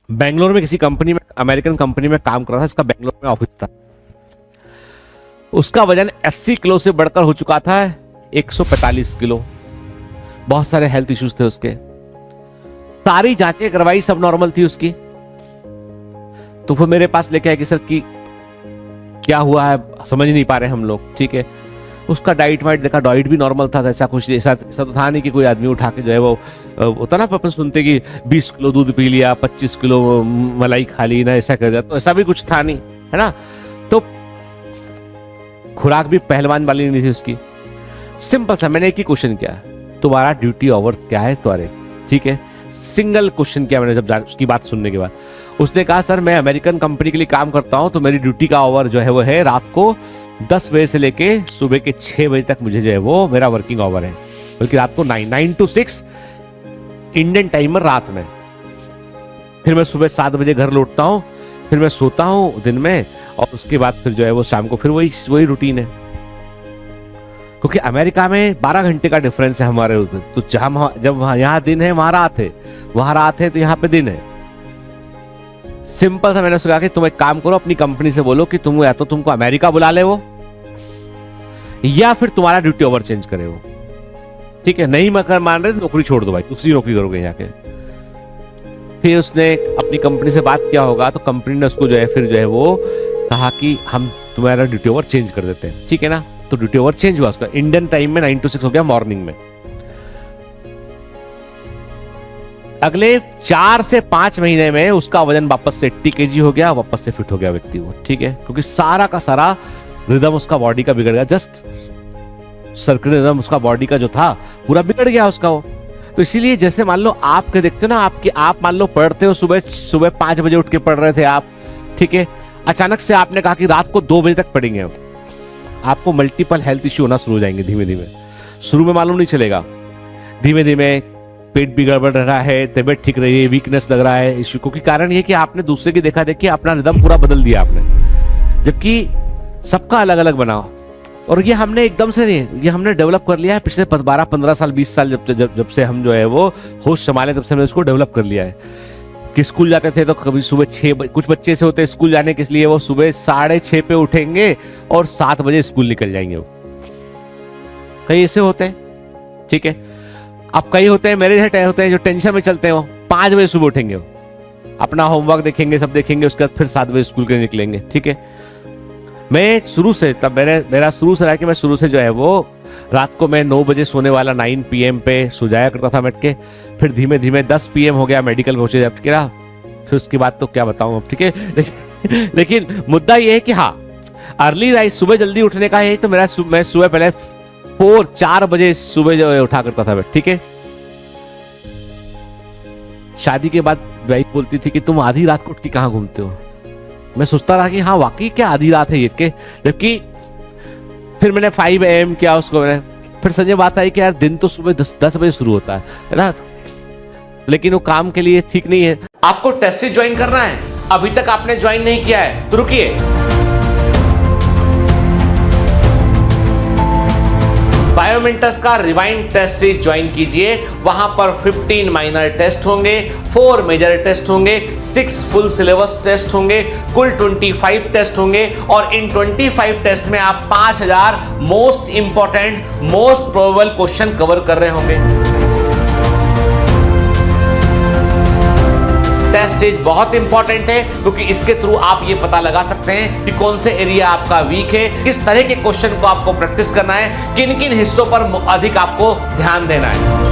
बेंगलोर में किसी कंपनी में, अमेरिकन कंपनी में काम कर रहा था, इसका बेंगलोर में ऑफिस था। उसका वजन 80 किलो से बढ़कर हो चुका था 145 किलो। बहुत सारे हेल्थ इश्यूज थे उसके, सारी जांचें करवाई, सब नॉर्मल थी उसकी। तो वो मेरे पास लेके आए कि सर कि क्या हुआ है, समझ नहीं पा रहे हम लोग। ठीक है, उसका डाइट वाइट देखा, डाइट भी नॉर्मल था, ऐसा कुछ ऐसा तो था नहीं कि कोई आदमी उठा के जो है वो होता ना, अपन सुनते कि 20 किलो दूध पी लिया, 25 किलो मलाई खा ली ना, ऐसा कर दिया, तो ऐसा भी कुछ था नहीं, है ना। तो खुराक भी पहलवान वाली नहीं थी उसकी। सिंपल सा मैंने एक ही क्वेश्चन किया, तुम्हारा ड्यूटी आवर्स क्या है तुम्हारे, ठीक है, सिंगल क्वेश्चन किया मैंने। जब उसकी बात सुनने के बाद उसने कहा सर मैं अमेरिकन कंपनी के लिए काम करता हूं, तो मेरी ड्यूटी का आवर जो है वो है रात को 10 बजे से लेके सुबह के 6 बजे तक मुझे जो है वो मेरा वर्किंग आवर है, बल्कि रात को 9 to 6 इंडियन टाइमर रात में। फिर मैं सुबह 7 बजे घर लौटता हूँ, फिर मैं सोता हूँ दिन में, और उसके बाद फिर जो है वो शाम को फिर वही रूटीन है। क्योंकि अमेरिका में 12 घंटे का डिफरेंस है हमारे उधर, तो जब यहाँ दिन है वहां रात है, वहां रात है तो यहाँ पे दिन है। सिंपल सा मैंने उसको कहा कि तुम एक काम करो, अपनी कंपनी से बोलो कि तुम या तो तुमको अमेरिका बुला ले वो, या फिर तुम्हारा ड्यूटी ओवर चेंज करे वो। ठीक है, नहीं मकर मान रहे नौकरी छोड़ दो भाई, दूसरी नौकरी करोगे यहाँ के। फिर उसने अपनी कंपनी से बात किया होगा, तो कंपनी ने उसको जो है फिर जो है वो कहा कि हम तुम्हारा ड्यूटी ओवर चेंज कर देते हैं, ठीक है ना। तो ड्यूटी ओवर चेंज हुआ उसका, इंडियन टाइम में 9 to 6 हो गया मॉर्निंग में। अगले 4 से 5 महीने में उसका वजन वापस से 80 kg हो गया, वापस से फिट हो गया व्यक्ति वो, ठीक है। क्योंकि सारा का सारा रिदम उसका बॉडी का बिगड़ गया, जस्ट सर्किट रिदम उसका बॉडी का जो था पूरा बिगड़ गया उसका वो। तो इसीलिए जैसे मान लो आपके देखते हो ना, आप मान लो पढ़ते हो, सुबह 5 बजे उठ के पढ़ रहे थे आप, ठीक है, अचानक से आपने कहा कि रात को 2 बजे तक पढ़ेंगे, आपको मल्टीपल हेल्थ इश्यू होना शुरू हो जाएंगे धीमे धीमे। शुरू में मालूम नहीं चलेगा, धीमे धीमे पेट भी गड़बड़ रहा है, तबीयत ठीक रही है, वीकनेस लग रहा है इश्यू, क्योंकि कारण ये कि आपने दूसरे की देखा देखी अपना रिदम पूरा बदल दिया आपने, जबकि सबका अलग अलग बनाओ। और ये हमने एकदम से नहीं, ये हमने डेवलप कर लिया है पिछले 12, 15 साल, 20 साल जब से हम जो है वो होश संभाले, तब से हमने इसको डेवलप कर लिया है। कि स्कूल जाते थे तो कभी सुबह 6 बजे, कुछ बच्चे ऐसे होते हैं स्कूल जाने के लिए वो सुबह 6:30 पे उठेंगे और 7 बजे स्कूल निकल जाएंगे वो, कई ऐसे होते हैं, ठीक है। अब कई होते हैं मेरे जैसे होते हैं जो टेंशन में चलते हैं, वो 5 बजे सुबह उठेंगे, वो अपना होमवर्क देखेंगे, सब देखेंगे, उसके बाद फिर 7 बजे स्कूल के निकलेंगे, ठीक है। मैं शुरू से, तब मेरा शुरू से रहा कि मैं शुरू से जो है वो रात को मैं 9 बजे सोने वाला, 9 PM पे सो जाया करता था बैठ के। फिर धीमे धीमे 10 PM हो गया, मेडिकल पहुंचे जब के ना, फिर उसके बाद तो क्या बताऊं अब, ठीक है। लेकिन मुद्दा ये है कि हाँ, अर्ली राइज, सुबह जल्दी उठने का है, तो मैं सुबह पहले 4 बजे सुबह जो उठा करता था, ठीक है। शादी के बाद वाइफ बोलती थी कि तुम आधी रात को उठ के कहाँ घूमते हो। मैं सोचता रहा कि हाँ वाकई क्या आधी रात है ये के, जबकि फिर मैंने 5 AM किया उसको मैंने, फिर संजय बात आई कि यार दिन तो सुबह 10 बजे शुरू होता है ना, लेकिन वो काम के लिए ठीक नहीं है। आपको टेस्ट सीरीज ज्वाइन करना है, अभी तक आपने ज्वाइन नहीं किया है तो रुकिए, बायोमेंटस का रिवाइंड टेस्ट सीरीज ज्वाइन कीजिए। वहां पर 15 माइनर टेस्ट होंगे, 4 मेजर टेस्ट होंगे, 6 फुल सिलेबस टेस्ट होंगे, कुल 25 टेस्ट होंगे, और इन 25 टेस्ट में आप 5000 most important, most probable question cover कर रहे होंगे। टेस्ट सीरीज बहुत इंपॉर्टेंट है, क्योंकि इसके थ्रू आप ये पता लगा सकते हैं कि कौन से एरिया आपका वीक है, किस तरह के क्वेश्चन को आपको प्रैक्टिस करना है, किन किन हिस्सों पर अधिक आपको ध्यान देना है।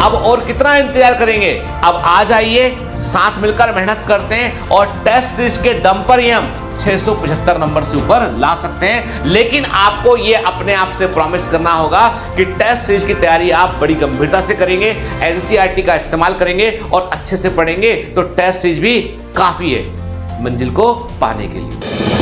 अब और कितना इंतजार करेंगे, अब आ जाइए, साथ मिलकर मेहनत करते हैं, और टेस्ट सीरीज के दम पर ही हम 675 नंबर से ऊपर ला सकते हैं। लेकिन आपको ये अपने आप से प्रॉमिस करना होगा कि टेस्ट सीरीज की तैयारी आप बड़ी गंभीरता से करेंगे, एनसीईआरटी का इस्तेमाल करेंगे और अच्छे से पढ़ेंगे, तो टेस्ट सीरीज भी काफी है मंजिल को पाने के लिए।